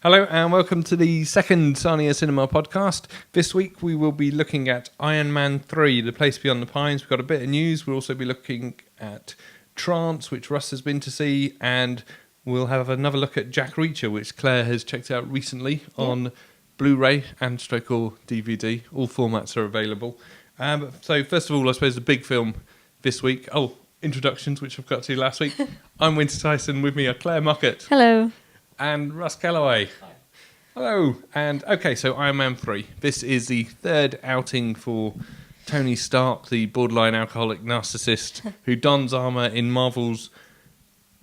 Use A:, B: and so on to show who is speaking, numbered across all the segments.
A: Hello and welcome to the second Sarnia Cinema podcast. This week we will be looking at Iron Man 3, The Place Beyond the Pines. We've got a bit of news. We'll also be looking at Trance, which Russ has been to see, and we'll have another look at Jack Reacher, which Claire has checked out recently on Blu-ray and stroke or DVD. All formats are available. So first of all, I suppose the big film this week. Introductions, which I've got to last week. I'm Winter Tyson. With me are Claire Mockett.
B: Hello.
A: And Russ Calloway. Hi. Hello. And okay, so Iron Man 3. This is the third outing for Tony Stark, the borderline alcoholic narcissist who dons armour in Marvel's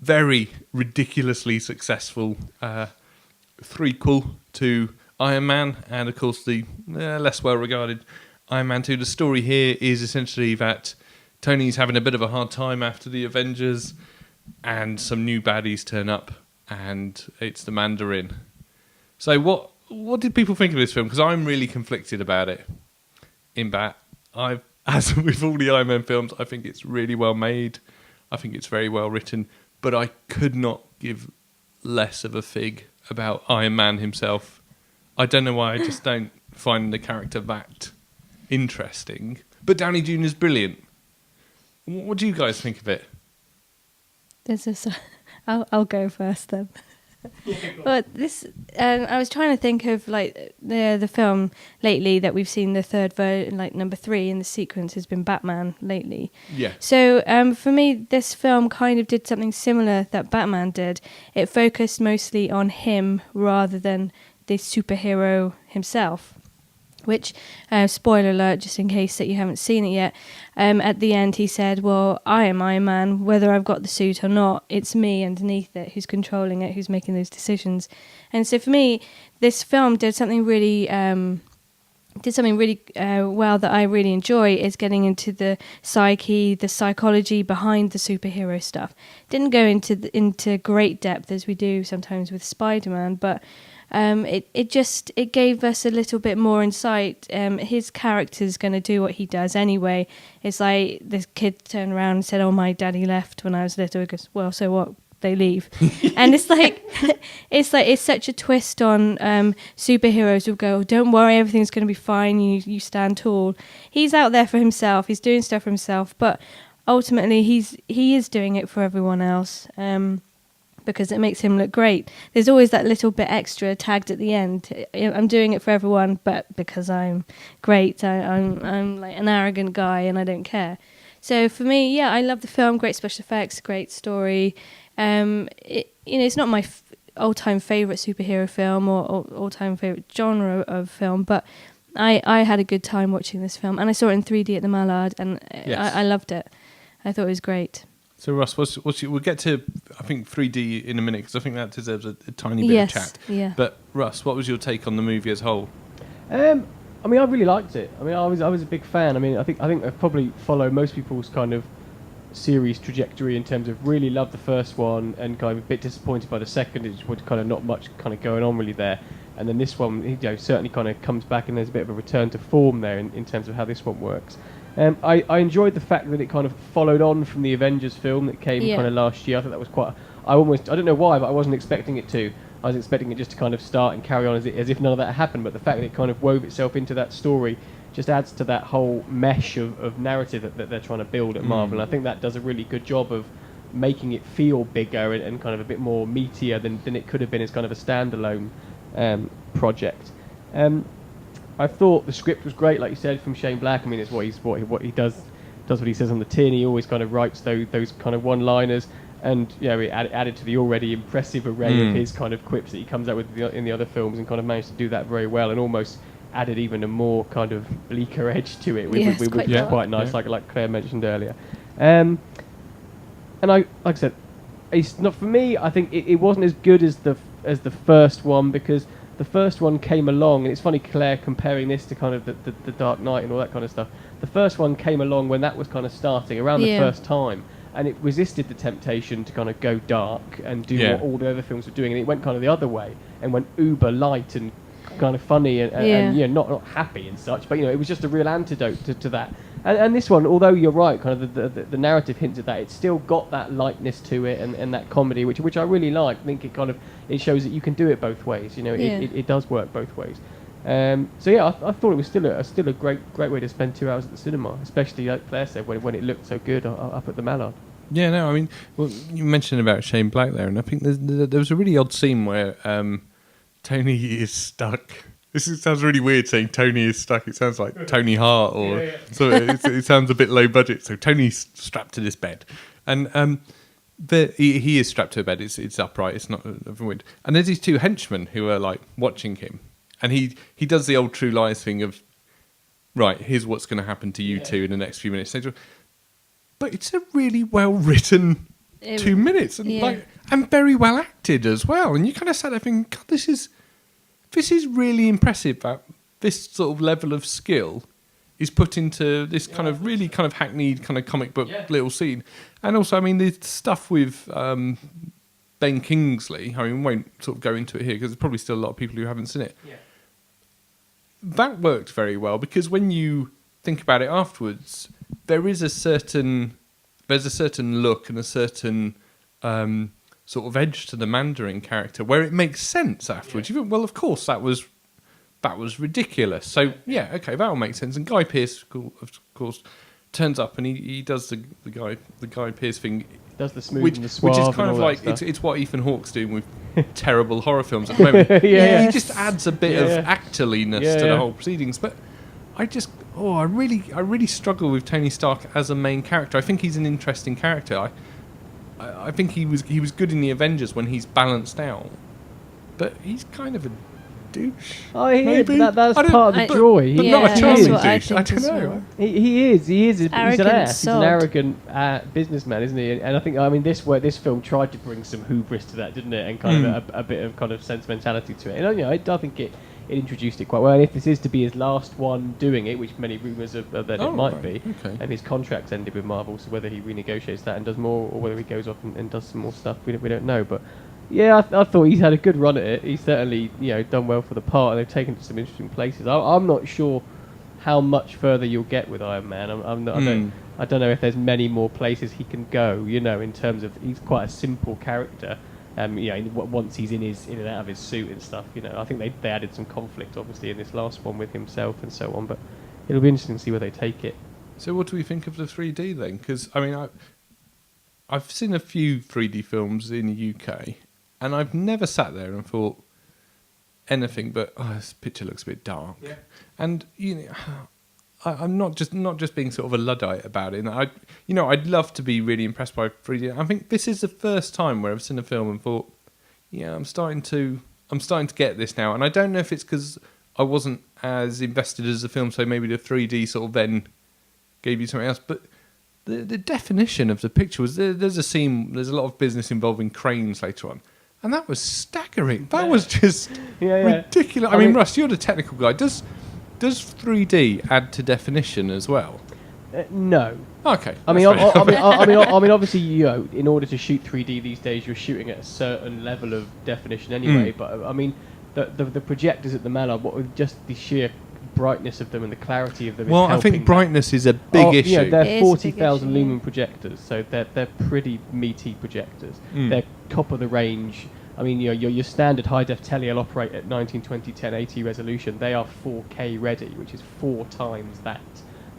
A: very ridiculously successful threequel to Iron Man, and of course the less well-regarded Iron Man 2. The story here is essentially that Tony's having a bit of a hard time after the Avengers, and some new baddies turn up, and it's the Mandarin. So what did people think of this film? Because I'm really conflicted about it. In that, as with all the Iron Man films, I think it's really well made. I think it's very well written. But I could not give less of a fig about Iron Man himself. I don't know why, I just don't find the character that interesting. But Downey Jr. is brilliant. What do you guys think of it?
B: I'll go first then. Well, I was trying to think of like the film lately that we've seen. The third version, like number 3 in the sequence, has been Batman lately.
A: Yeah.
B: So for me, this film kind of did something similar that Batman did. It focused mostly on him rather than the superhero himself. Which, spoiler alert, just in case that you haven't seen it yet, at the end he said, well, I am Iron Man, whether I've got the suit or not, it's me underneath it who's controlling it, who's making those decisions. And so for me, this film did something really well that I really enjoy, is getting into the psyche, the psychology behind the superhero stuff. Didn't go into great depth as we do sometimes with Spider-Man, but it gave us a little bit more insight. His character's going to do what he does anyway. It's like this kid turned around and said, "Oh, my daddy left when I was little." He goes, "Well, so what? They leave." And it's such a twist on superheroes who go, "Don't worry, everything's going to be fine. You stand tall." He's out there for himself. He's doing stuff for himself, but ultimately he is doing it for everyone else. Because it makes him look great. There's always that little bit extra tagged at the end. I'm doing it for everyone, but because I'm great, I'm like an arrogant guy and I don't care. So for me, I love the film. Great special effects, great story. It's not my all-time favourite superhero film or all-time favourite genre of film, but I had a good time watching this film, and I saw it in 3D at the Mallard, and yes. I loved it. I thought it was great. So
A: Russ, we'll get to, I think, 3D in a minute, because I think that deserves a tiny bit of chat.
B: Yeah.
A: But Russ, what was your take on the movie as a whole?
C: I really liked it. I was a big fan. I think I probably follow most people's kind of series trajectory in terms of really loved the first one and kind of a bit disappointed by the second. It was kind of not much kind of going on really there. And then this one, certainly kind of comes back, and there's a bit of a return to form there in terms of how this one works. I enjoyed the fact that it kind of followed on from the Avengers film that came kind of last year. I thought that was quite... I don't know why, but I wasn't expecting it to. I was expecting it just to kind of start and carry on as if none of that happened, but the fact that it kind of wove itself into that story just adds to that whole mesh of narrative that they're trying to build at Marvel. And I think that does a really good job of making it feel bigger and kind of a bit more meatier than it could have been as kind of a standalone project. I thought the script was great, like you said, from Shane Black. It's what he does what he says on the tin. He always kind of writes those kind of one-liners, and it added to the already impressive array of his kind of quips that he comes out with in the other films, and kind of managed to do that very well, and almost added even a more kind of bleaker edge to it, which is quite nice, like Claire mentioned earlier. And like I said, it's not for me. I think it wasn't as good as the first one, because the first one came along, and it's funny, Claire, comparing this to kind of the Dark Knight and all that kind of stuff. The first one came along when that was kind of starting, around the first time, and it resisted the temptation to kind of go dark and do what all the other films were doing, and it went kind of the other way, and went uber light and kind of funny and not happy and such, but it was just a real antidote to that. And this one, although you're right, kind of the narrative hints at that, it's still got that lightness to it and that comedy, which I really like. I think it shows that you can do it both ways. You know, it does work both ways. So yeah, I thought it was still a great way to spend 2 hours at the cinema, especially like Claire said, when it looked so good up at the Mallard.
A: Yeah, no, I mean, well, you mentioned about Shane Black there, and I think there was a really odd scene where Tony is stuck. Sounds really weird saying Tony is stuck. It sounds like Tony Hart, or so. It sounds a bit low budget. So Tony's strapped to this bed, and he is strapped to a bed. It's upright. It's not a wind. And there's these two henchmen who are like watching him, and he does the old True Lies thing of, right, here's what's going to happen to you two in the next few minutes. But it's a really well written 2 minutes, and very well acted as well. And you kind of sat there thinking, God, this is really impressive that this sort of level of skill is put into this kind of really kind of hackneyed kind of comic book little scene. And also, I mean, the stuff with Ben Kingsley, I mean, we won't sort of go into it here because there's probably still a lot of people who haven't seen it. Yeah. That worked very well because when you think about it afterwards, there's a certain look and a certain sort of edge to the Mandarin character where it makes sense afterwards. You think, well, of course that was ridiculous. So yeah, okay, that will make sense. And Guy Pearce, of course, turns up and he does the Guy Pearce thing.
C: Does the smooth and the suave,
A: which is kind of like it's what Ethan Hawke's doing with terrible horror films at the moment. He just adds a bit of actorliness to the whole proceedings. But I really struggle with Tony Stark as a main character. I think he's an interesting character. I think he was good in the Avengers when he's balanced out, but he's kind of a douche.
C: Oh, that's part of the joy.
A: But not a charming douche.
B: I
A: don't know.
B: Well.
C: He is. He's an ass.
B: Sod.
C: He's an arrogant businessman, isn't he? And I think, I mean, this film tried to bring some hubris to that, didn't it? And kind of a bit of kind of sentimentality to it. And I think it introduced it quite well. And if this is to be his last one doing it, which many rumours are that it might be, and his contract's ended with Marvel, so whether he renegotiates that and does more, or whether he goes off and does some more stuff, we don't know. But yeah, I thought he's had a good run at it. He's certainly done well for the part, and they've taken it to some interesting places. I'm not sure how much further you'll get with Iron Man. I don't know if there's many more places he can go. In terms of, he's quite a simple character. Once he's in and out of his suit and stuff, I think they added some conflict, obviously, in this last one with himself and so on. But it'll be interesting to see where they take it.
A: So, what do we think of the 3D then? Because I mean, I've seen a few 3D films in the UK, and I've never sat there and thought anything but, this picture looks a bit dark. Yeah. And I'm not just being sort of a Luddite about it. And I'd love to be really impressed by 3D. I think this is the first time where I've seen a film and thought, I'm starting to get this now. And I don't know if it's because I wasn't as invested as the film, so maybe the 3D sort of then gave you something else. But the definition of the picture was there's a lot of business involving cranes later on. And that was staggering. That was just ridiculous. I mean, Russ, you're the technical guy. Does 3D add to definition as well?
C: No.
A: Okay.
C: I mean, obviously, in order to shoot 3D these days, you're shooting at a certain level of definition anyway. But I mean, the projectors at the Mallard, what with just the sheer brightness of them and the clarity of them.
A: Well, I think brightness is a big issue.
C: They're 40,000 lumen projectors, so they're pretty meaty projectors. They're top of the range. I mean, your standard high-def telly will operate at 1920 1080 resolution. They are 4K ready, which is 4 times that,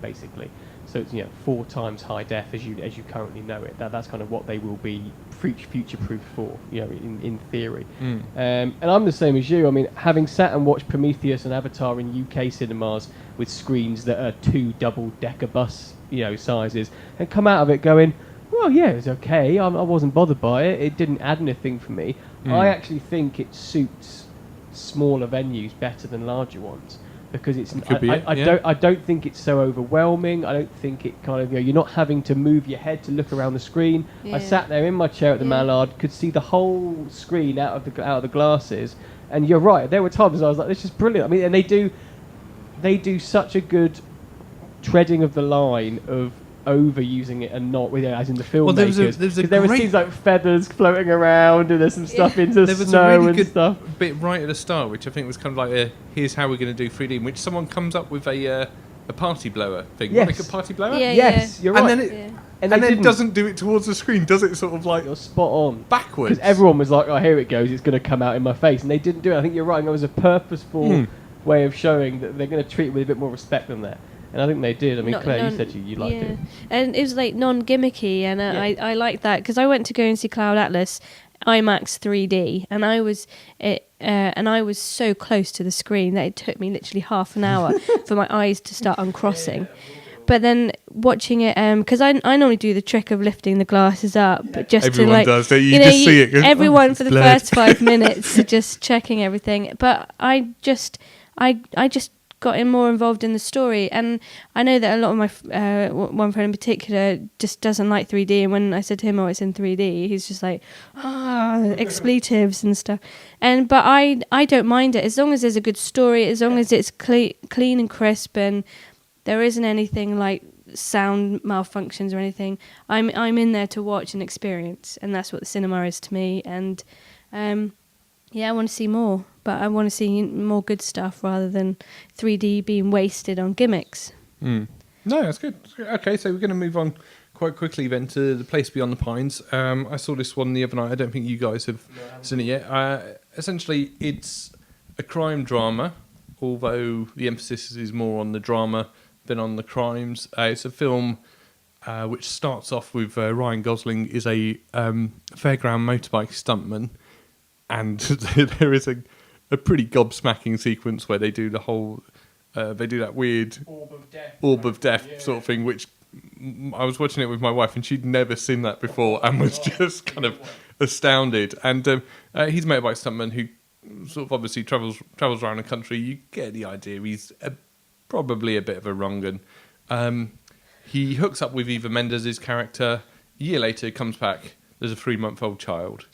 C: basically. So it's 4 times high def as you currently know it. That's kind of what they will be future-proof for, in theory. And I'm the same as you. I mean, having sat and watched Prometheus and Avatar in UK cinemas with screens that are 2 double-decker bus, sizes, and come out of it going, well, yeah, it was okay. I wasn't bothered by it. It didn't add anything for me. I actually think it suits smaller venues better than larger ones because it's. I don't think it's so overwhelming. I don't think it kind of you're not having to move your head to look around the screen. I sat there in my chair at the Mallard, could see the whole screen out of the glasses, and you're right. There were times I was like, "This is brilliant." I mean, and they do such a good treading of the line of overusing it and not as in the filmmakers. Well, there were scenes like feathers floating around and there's some stuff into
A: there was
C: snow
A: a really
C: and
A: good
C: stuff.
A: Bit right at the start, which I think was kind of like here's how we're going to do 3D, in which someone comes up with a a party blower thing.
C: Yes.
A: Like a party blower?
B: Yeah,
C: Yes, you're right.
A: And then it,
B: Yeah.
C: and
A: and
C: they
A: then it
C: didn't.
A: doesn't do it towards the screen, does it? Sort of like
C: You're spot on.
A: backwards.
C: Because everyone was like, "Oh, here it goes! It's going to come out in my face," and they didn't do it. I think you're right. And it was a purposeful way of showing that they're going to treat it with a bit more respect than that. And I think they did. I mean, Claire, you said you liked it.
B: And it was like non-gimmicky, and I liked that because I went to go and see Cloud Atlas IMAX 3D, and I was so close to the screen that it took me literally half an hour for my eyes to start uncrossing. But then watching it, because I normally do the trick of lifting the glasses up, but just
A: Everyone
B: to like,
A: does, don't you? You just see it, goes,
B: everyone
A: it's
B: for the
A: blurred.
B: first 5 minutes just checking everything. But I just got more involved in the story, and I know that a lot of my one friend in particular just doesn't like 3D, and when I said to him, "Oh, it's in 3D," he's just like, expletives and stuff. But I don't mind it as long as there's a good story, as long as it's clean and crisp, and there isn't anything like sound malfunctions or anything. I'm in there to watch and experience, and that's what the cinema is to me. And I want to see more, but I want to see more good stuff rather than 3D being wasted on gimmicks.
A: No, that's good. Okay, so we're going to move on quite quickly then to The Place Beyond the Pines. I saw this one the other night. I don't think you guys have seen it yet. Essentially, it's a crime drama, although the emphasis is more on the drama than on the crimes. It's a film which starts off with Ryan Gosling is a fairground motorbike stuntman, and there is a pretty gobsmacking sequence where they do the whole they do that weird orb of death sort of thing, which I was watching it with my wife and she'd never seen that before and was just kind of astounded. And he's a motorbike stuntman who sort of obviously travels around the country. You get the idea. He's probably a bit of a wrong 'un. He hooks up with Eva Mendes' character. A year later, comes back. There's a 3-month-old child,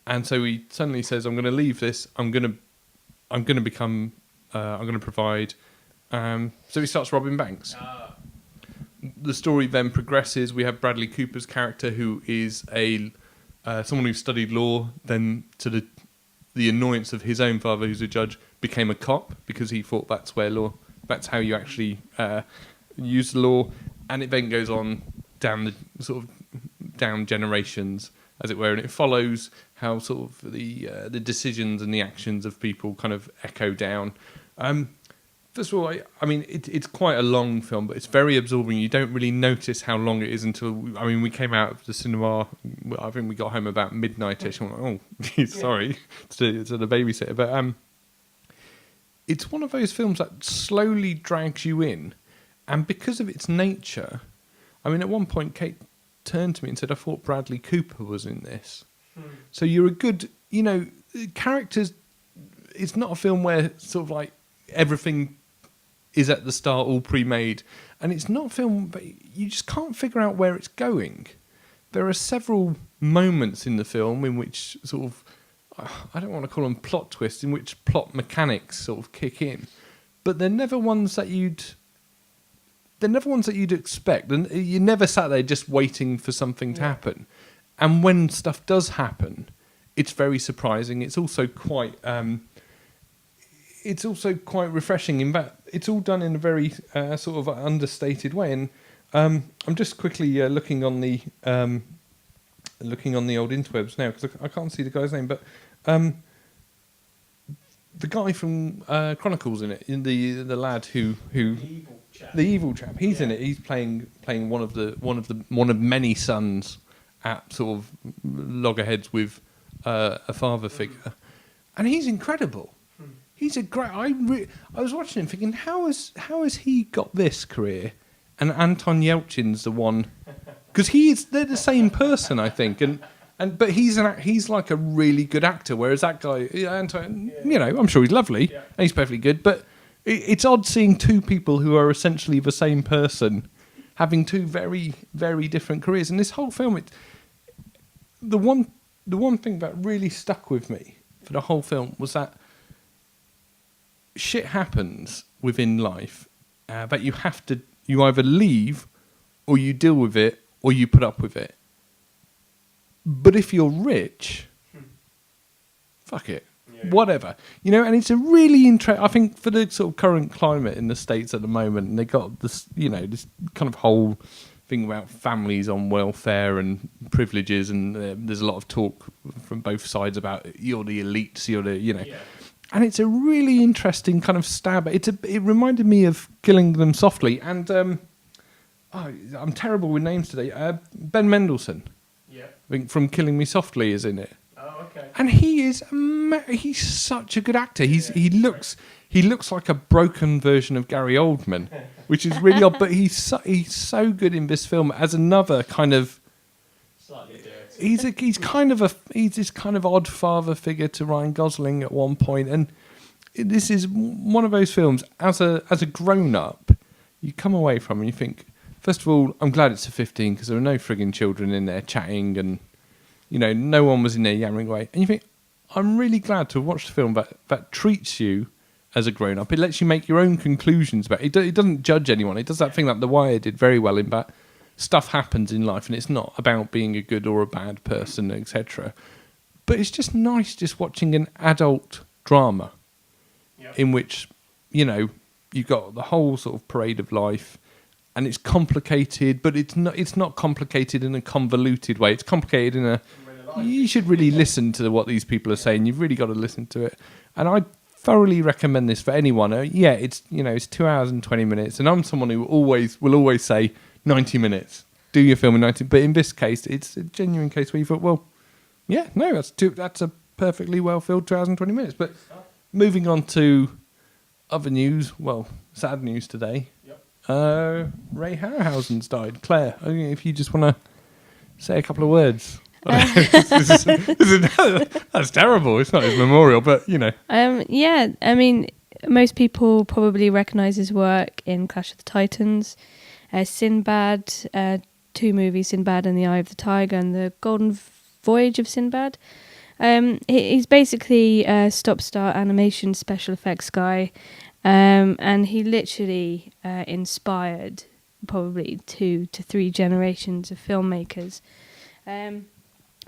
A: and so he suddenly says, "I'm going to leave this. I'm going to provide." So he starts robbing banks. The story then progresses. We have Bradley Cooper's character, who is someone who studied law, then to the annoyance of his own father, who's a judge, became a cop because he thought that's how you actually use the law, and it then goes on down generations, as it were, and it follows how sort of the decisions and the actions of people kind of echo down. First of all, I mean, it's quite a long film, but it's very absorbing. You don't really notice how long it is until, we came out of the cinema, I think we got home about midnight-ish. I'm like, oh, sorry, to the babysitter. But it's one of those films that slowly drags you in. And because of its nature, at one point, Kate turned to me and said, I thought Bradley Cooper was in this. So you're a good, characters, it's not a film where sort of like everything is at the start all pre-made, and it's not a film, but you just can't figure out where it's going. There are several moments in the film in which sort of, I don't want to call them plot twists, in which plot mechanics sort of kick in, but they're never ones that you'd expect, and you never sat there just waiting for something to happen. And when stuff does happen, it's very surprising. It's also quite refreshing. In fact, it's all done in a very sort of understated way. And I'm just quickly looking on the old interwebs now because I can't see the guy's name, but the guy from Chronicles in it, in the lad who the evil chap, he's in it. He's playing one of many sons at sort of loggerheads with a father figure, and he's incredible. He's a great. I was watching him thinking, how has he got this career, and Anton Yelchin's the one, because they're the same person, I think, but he's like a really good actor, whereas that guy, Anton, I'm sure he's lovely and he's perfectly good, but it's odd seeing two people who are essentially the same person having two very, very different careers. And this whole film, the one thing that really stuck with me for the whole film was that shit happens within life that you either leave or you deal with it or you put up with it. But if you're rich, fuck it. whatever, and it's a really interesting. I think for the sort of current climate in the States at the moment, and they got this, this kind of whole thing about families on welfare and privileges, and there's a lot of talk from both sides about you're the elites, and it's a really interesting kind of stab. It reminded me of Killing Them Softly, and I'm terrible with names today. Ben Mendelsohn, I think from Killing Me Softly is in it.
C: Oh, okay.
A: And he's such a good actor. He looks like a broken version of Gary Oldman, which is really odd. But he's so good in this film as another kind of
C: Slightly dirty.
A: He's this kind of odd father figure to Ryan Gosling at one point, and this is one of those films. As a grown up, you come away from and you think, first of all, I'm glad it's a 15 because there were no frigging children in there chatting, and no one was in there yammering away. And you think, I'm really glad to have watched a film that treats you as a grown up. It lets you make your own conclusions about it. It doesn't judge anyone. It does that thing that The Wire did very well in that. Stuff happens in life, and it's not about being a good or a bad person, etc. But it's just nice just watching an adult drama in which, you've got the whole sort of parade of life, and it's complicated, but it's not complicated in a convoluted way. It's complicated in a... You should really listen to what these people are saying. You've really got to listen to it. And I thoroughly recommend this for anyone. It's 2 hours and 20 minutes, and I'm someone who will always say 90 minutes. Do your film in 90. But in this case, it's a genuine case where you thought, that's a perfectly well-filled 2 hours and 20 minutes. But moving on to other news, sad news today. Ray Harryhausen's died. Claire, if you just want to say a couple of words. That's terrible. It's not his memorial, but
B: I mean, most people probably recognise his work in Clash of the Titans, Sinbad, 2 movies, Sinbad and the Eye of the Tiger, and the Golden Voyage of Sinbad. He's basically a stop-start animation special effects guy, and he literally inspired probably 2 to 3 generations of filmmakers.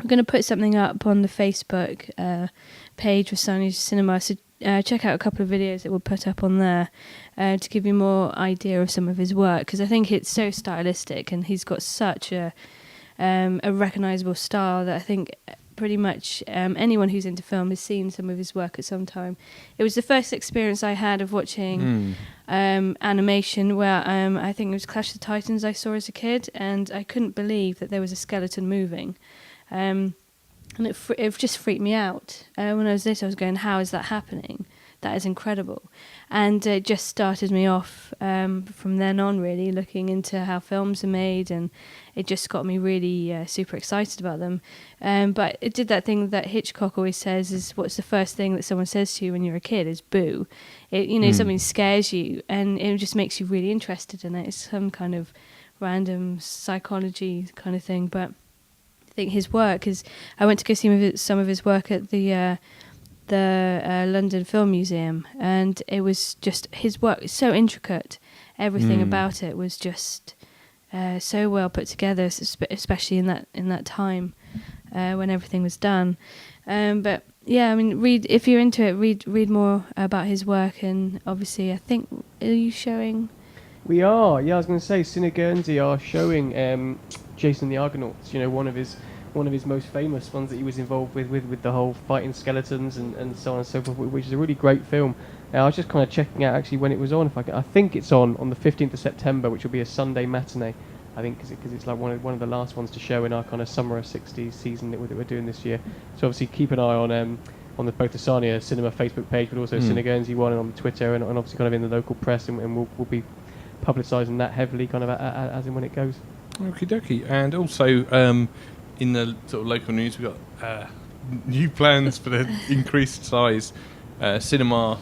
B: I'm going to put something up on the Facebook page for Sarnia Cinema, so check out a couple of videos that we'll put up on there to give you more idea of some of his work, because I think it's so stylistic, and he's got such a recognisable style that I think pretty much anyone who's into film has seen some of his work at some time. It was the first experience I had of watching animation, where I think it was Clash of the Titans I saw as a kid, and I couldn't believe that there was a skeleton moving. And it just freaked me out. When I was little, I was going, how is that happening? That is incredible. And it just started me off from then on, really, looking into how films are made, and it just got me really super excited about them. But it did that thing that Hitchcock always says is, what's the first thing that someone says to you when you're a kid is boo. Something scares you, and it just makes you really interested in it. It's some kind of random psychology kind of thing, but I think his work is... I went to go see some of his work at the London Film Museum, and it was just... His work is so intricate. Everything about it was just so well put together, especially in that time when everything was done. But yeah, I mean, if you're into it, read more about his work, and obviously, I think, are you showing?
C: We are. Yeah, I was going to say, Cine Guernsey are showing Jason the Argonauts. One of his most famous ones that he was involved with the whole fighting skeletons and so on and so forth, which is a really great film. I was just kind of checking out actually when it was on. I think it's on the 15th of September, which will be a Sunday matinee. I think because it's like one of the last ones to show in our kind of summer of 60s season that we're doing this year. So obviously keep an eye on both the Sarnia Cinema Facebook page, but also Cine Guernsey one, and on Twitter, and obviously kind of in the local press, and we'll be publicising that heavily kind of as and when it goes.
A: Okie dokie. And also in the sort of local news, we've got new plans for the increased size cinema.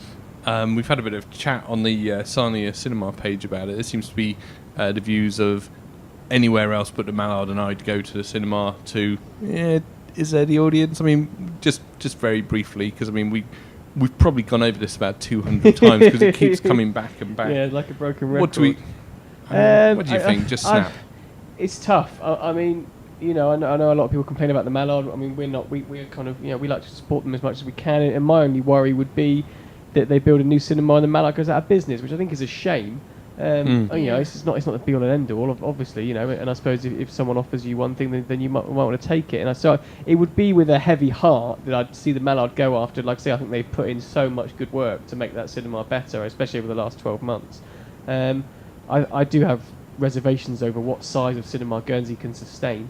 A: We've had a bit of chat on the Sarnia Cinema page about it. There seems to be the views of anywhere else but the Mallard and I'd go to the cinema to... is there the audience? I mean, just very briefly, because I mean, we've probably gone over this about 200 times because it keeps coming back and back.
C: Yeah, like a broken record.
A: What do you think? Just snap.
C: It's tough. I mean, you know, I know a lot of people complain about the Mallard. I mean, we're kind of, you know, we like to support them as much as we can. And my only worry would be that they build a new cinema and the Mallard goes out of business, which I think is a shame. You know, it's not the be all and end all, obviously, you know. And I suppose if someone offers you one thing, then you might want to take it. And so it would be with a heavy heart that I'd see the Mallard go after. Like I say, I think they've put in so much good work to make that cinema better, especially over the last 12 months. I do have reservations over what size of cinema Guernsey can sustain.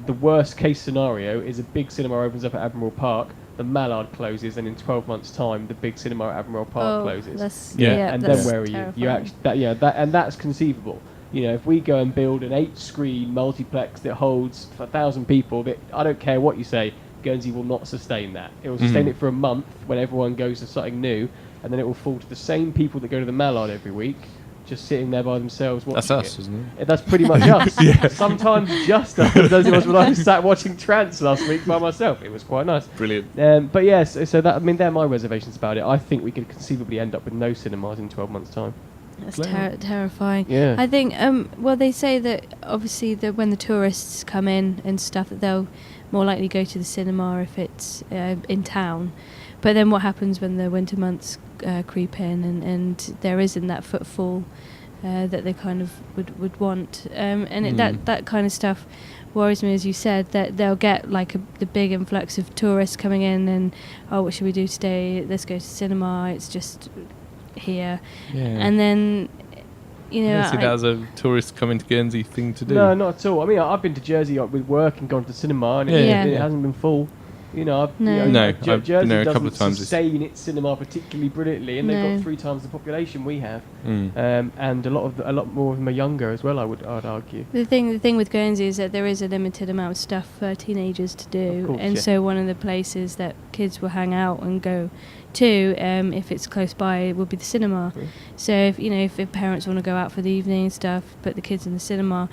C: The worst case scenario is a big cinema opens up at Admiral Park, the Mallard closes, and in 12 months' time, the big cinema at Admiral Park closes. And then where are you? You actually, and that's conceivable. You know, if we go and build an 8-screen multiplex that holds 1,000 people, I don't care what you say, Guernsey will not sustain that. It will sustain it for a month when everyone goes to something new, and then it will fall to the same people that go to the Mallard every week, just sitting there by themselves watching.
A: That's us, isn't it?
C: That's pretty much us. Sometimes just us. Those of us when I sat watching Trance last week by myself. It was quite nice.
A: Brilliant.
C: But yes, so that, I mean, they're my reservations about it. I think we could conceivably end up with no cinemas in 12 months' time.
B: That's terrifying.
C: Yeah.
B: I think, well, they say that obviously that when the tourists come in and stuff, that they'll more likely go to the cinema if it's in town. But then what happens when the winter months creep in and there isn't that footfall that they kind of would want, that kind of stuff worries me, as you said, that they'll get like the big influx of tourists coming in and, oh, what should we do today? Let's go to cinema. It's just here. And then, you know,
A: I see that as a tourist coming to Guernsey thing to do.
C: No, not at all. I mean, I've been to Jersey with work and gone to the cinema, and it hasn't been full. You know, I've been there a couple of times. Sustain its cinema particularly brilliantly, and they've got 3 times the population we have, and a lot more of them are younger as well. I'd argue. The
B: thing with Guernsey is that there is a limited amount of stuff for teenagers to do, so one of the places that kids will hang out and go to, if it's close by, would be the cinema. So if parents want to go out for the evening and stuff, put the kids in the cinema.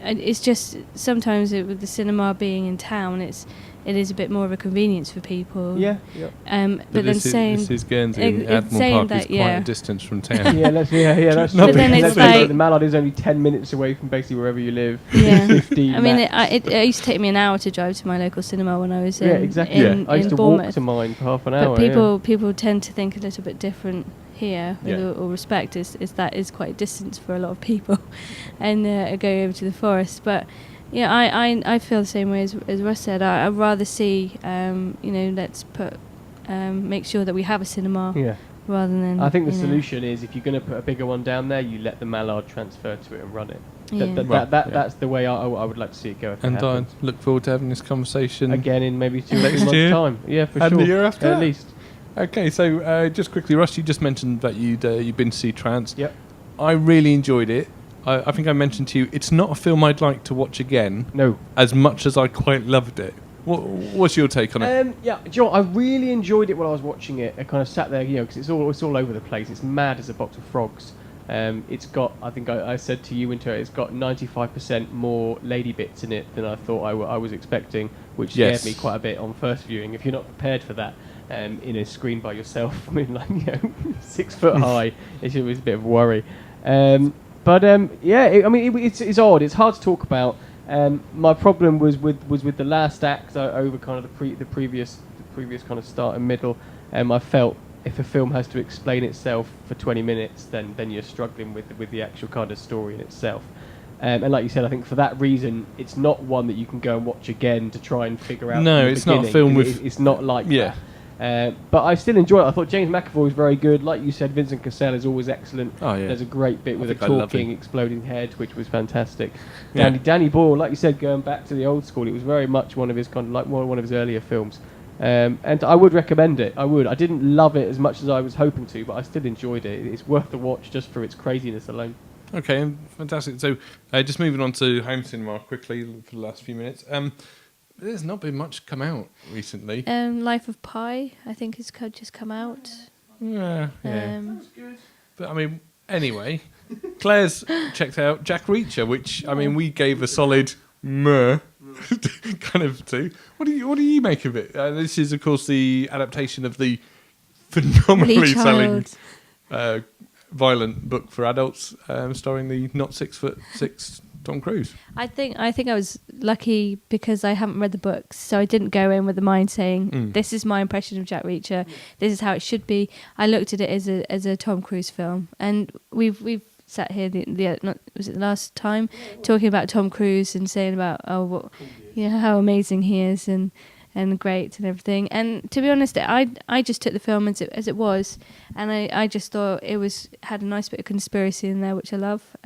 B: It's just sometimes with the cinema being in town, it is a bit more of a convenience for people. But then
A: this is Guernsey, and Admiral Park is quite a distance from town.
C: That's true.
B: But then it's like
C: the Mallard is only 10 minutes away from basically wherever you live.
B: 15 I mean, it used to take me an hour to drive to my local cinema when I was in
C: I used to
B: Bournemouth.
C: walk to mine for half an hour.
B: But people tend to think a little bit different here, with all respect, is that is quite a distance for a lot of people, and going over to the forest. But I feel the same way as Russ said. I'd rather see, let's make sure that we have a cinema rather than.
C: I think the solution is, if you're going to put a bigger one down there, you let the Mallard transfer to it and run it. That's the way I would like to see it go.
A: And I look forward to having this conversation
C: again in maybe 2 or 3 months' time. Yeah, for sure.
A: And the year after,
C: at least.
A: Okay, so just quickly, Russ, you just mentioned that you'd been to see Trance.
C: Yep.
A: I really enjoyed it. I think I mentioned to you, it's not a film I'd like to watch again.
C: No.
A: As much as I quite loved it. What's your take on it?
C: Do you know what? I really enjoyed it when I was watching it. I kind of sat there, because it's all over the place. It's mad as a box of frogs. It's got, I think I said to you, Winter, it's got 95% more lady bits in it than I thought I was expecting, which scared me quite a bit on first viewing. If you're not prepared for that, in a screen by yourself, I mean, 6 foot high, it was a bit of a worry. It's odd. It's hard to talk about. My problem was with the last act over kind of the previous kind of start and middle. I felt if a film has to explain itself for 20 minutes, then you're struggling with the actual kind of story in itself. And like you said, I think for that reason, it's not one that you can go and watch again to try and figure out.
A: No, it's not a film with.
C: It's not like that. But I still enjoy it. I thought James McAvoy was very good. Like you said, Vincent Cassel is always excellent.
A: Oh, yeah.
C: There's a great bit with a talking, exploding head, which was fantastic. Danny Boyle, like you said, going back to the old school, it was very much one of his one of his earlier films. And I would recommend it. I would. I didn't love it as much as I was hoping to, but I still enjoyed it. It's worth the watch just for its craziness alone.
A: Okay, fantastic. So, just moving on to home cinema quickly for the last few minutes. There's not been much come out recently.
B: Life of Pi, I think, has just come out.
A: Yeah. That's good. But I mean, anyway, Claire's checked out Jack Reacher, which I mean, we gave a solid meh kind of to. What do you make of it? This is, of course, the adaptation of the phenomenally selling violent book for adults, starring the not 6'6" Tom Cruise.
B: I think I was lucky because I haven't read the books, so I didn't go in with the mind saying this is my impression of Jack Reacher. This is how it should be. I looked at it as a Tom Cruise film, and we've sat here was it the last time talking about Tom Cruise and saying about how amazing he is and great and everything. And to be honest, I just took the film as it was, and I just thought had a nice bit of conspiracy in there, which I love.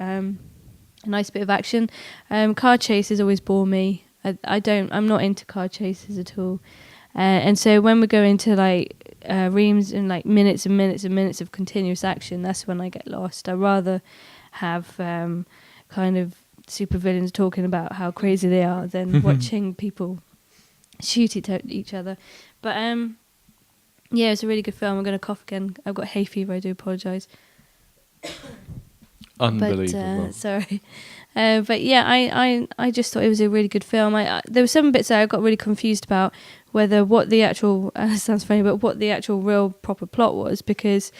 B: A nice bit of action. Car chases always bore me. I'm not into car chases at all. And so when we go into like reams and like minutes and minutes and minutes of continuous action, that's when I get lost. I rather have kind of supervillains talking about how crazy they are than watching people shoot each other. But yeah, it's a really good film. I'm going to cough again. I've got hay fever. I do apologise.
A: Unbelievable.
B: But, sorry. But yeah, I just thought it was a really good film. There were some bits that I got really confused about whether what the actual sounds funny, but what the actual real proper plot was, because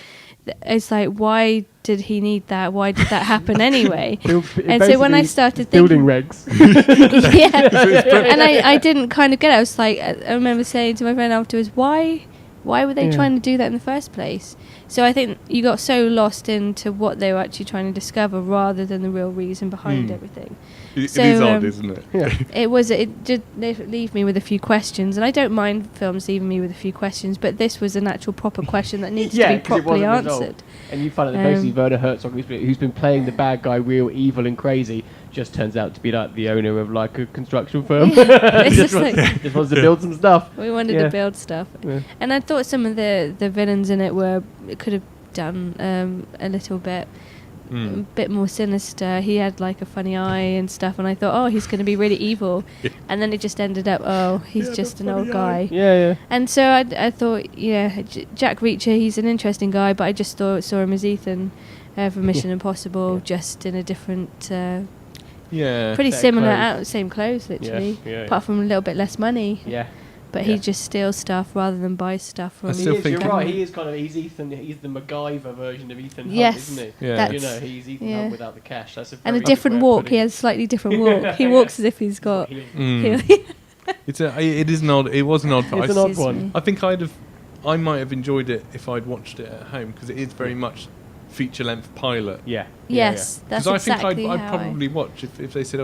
B: it's like, why did he need that? Why did that happen anyway? And so when I started thinking,
C: building regs,
B: yeah, and I didn't kind of get it. I was like, I remember saying to my friend afterwards, why were they trying to do that in the first place? So I think you got so lost into what they were actually trying to discover rather than the real reason behind everything.
A: It is odd, isn't it?
C: Yeah.
B: It did leave me with a few questions, and I don't mind films leaving me with a few questions, but this was an actual proper question that needs to be properly answered.
C: And you find out that basically Werner Herzog, who's been playing the bad guy real evil and crazy, just turns out to be like the owner of like a construction firm. just wants to build some stuff.
B: We wanted to build stuff. Yeah. And I thought some of the villains in it could have done a little bit a bit more sinister. He had like a funny eye and stuff, and I thought, he's going to be really evil. And then it just ended up, he's just an old guy.
C: Yeah.
B: And so I thought, Jack Reacher, he's an interesting guy, but I just saw him as Ethan from Mission Impossible, just in a different... pretty similar, same clothes, literally, apart from a little bit less money.
C: Yeah.
B: But he just steals stuff rather than buys stuff from.
C: You're right. He is he's Ethan. He's the MacGyver version of Ethan Hunt, isn't he?
A: Yeah.
C: He's Ethan Hunt without the cash. That's
B: a different walk. He has a slightly different walk. He walks as if he's got.
A: It is an odd. It was an odd.
C: It's an odd one.
A: I think I might have enjoyed it if I'd watched it at home, because it is very much feature-length pilot.
B: Yeah. Yes, that's exactly
A: because I think I'd probably watch if they said,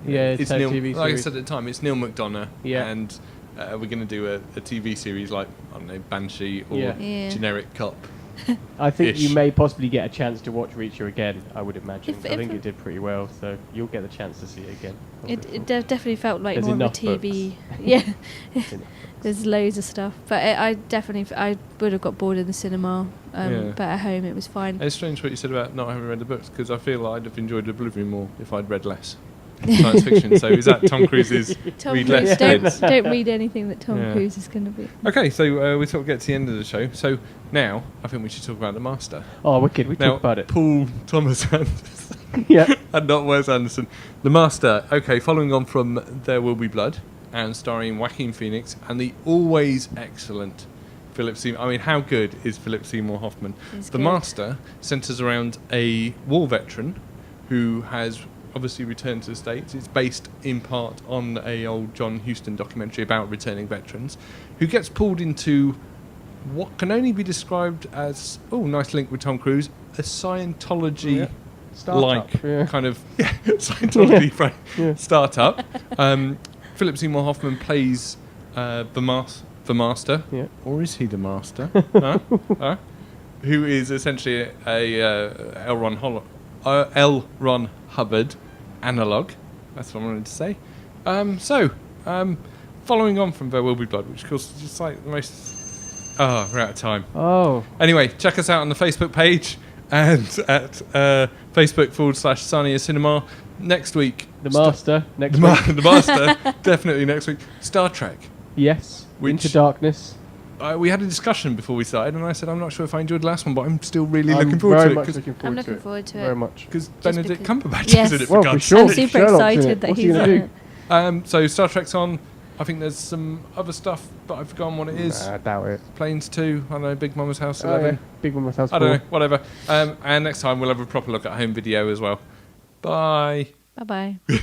C: it's
A: Neil.
C: TV
A: like I
C: series.
A: said at the time, it's Neil McDonough,
C: and
A: we're going to do a TV series like, I don't know, Banshee or Generic Cop.
C: I think you may possibly get a chance to watch Reacher again, I would imagine. I think it did pretty well, so you'll get the chance to see it again.
B: It definitely felt like
C: There's
B: more of a TV. There's loads of stuff. But I would have got bored in the cinema, but at home it was fine.
A: It's strange what you said about not having read the books, because I feel I'd have enjoyed Oblivion more if I'd read less science fiction. So is that Tom Cruise's read less?
B: Don't read anything that Tom Cruise is going to be.
A: Okay, so we sort of get to the end of the show. So now I think we should talk about The Master.
C: Oh, wicked! We talk about it.
A: Paul Thomas Anderson. And not Wes Anderson. The Master. Okay, following on from There Will Be Blood, and starring Joaquin Phoenix and the always excellent Philip Seymour. I mean, how good is Philip Seymour Hoffman? The Master centres around a war veteran who has obviously returned to the States. It's based in part on a old John Huston documentary about returning veterans, who gets pulled into what can only be described as, nice link with Tom Cruise, a Scientology like kind of Scientology startup. Philip Seymour Hoffman plays the Master, or is he the Master? Who is essentially a L. Ron Hubbard analog. That's what I wanted to say. Following on from There Will Be Blood, which of course is just like the most... we're out of time. Anyway, check us out on the Facebook page and at Facebook.com/Sarnia Cinema. Next week,
C: The Master. Next week.
A: The Master, definitely next week. Star Trek.
C: Yes. Into Darkness.
A: We had a discussion before we started, and I said I'm not sure if I enjoyed the last one, but I'm still really looking forward to it.
B: I'm looking forward to it.
C: Very much.
A: Because Benedict Cumberbatch is in it, for God's
C: sure.
B: I'm super excited that he's in
A: it. So Star Trek's on. I think there's some other stuff, but I've forgotten what it is.
C: I doubt it.
A: Planes 2, I don't know, Big Mama's House 11.
C: Big Mama's House 4.
A: I don't know, whatever. And next time we'll have a proper look at home video as well. Bye.
B: Bye bye.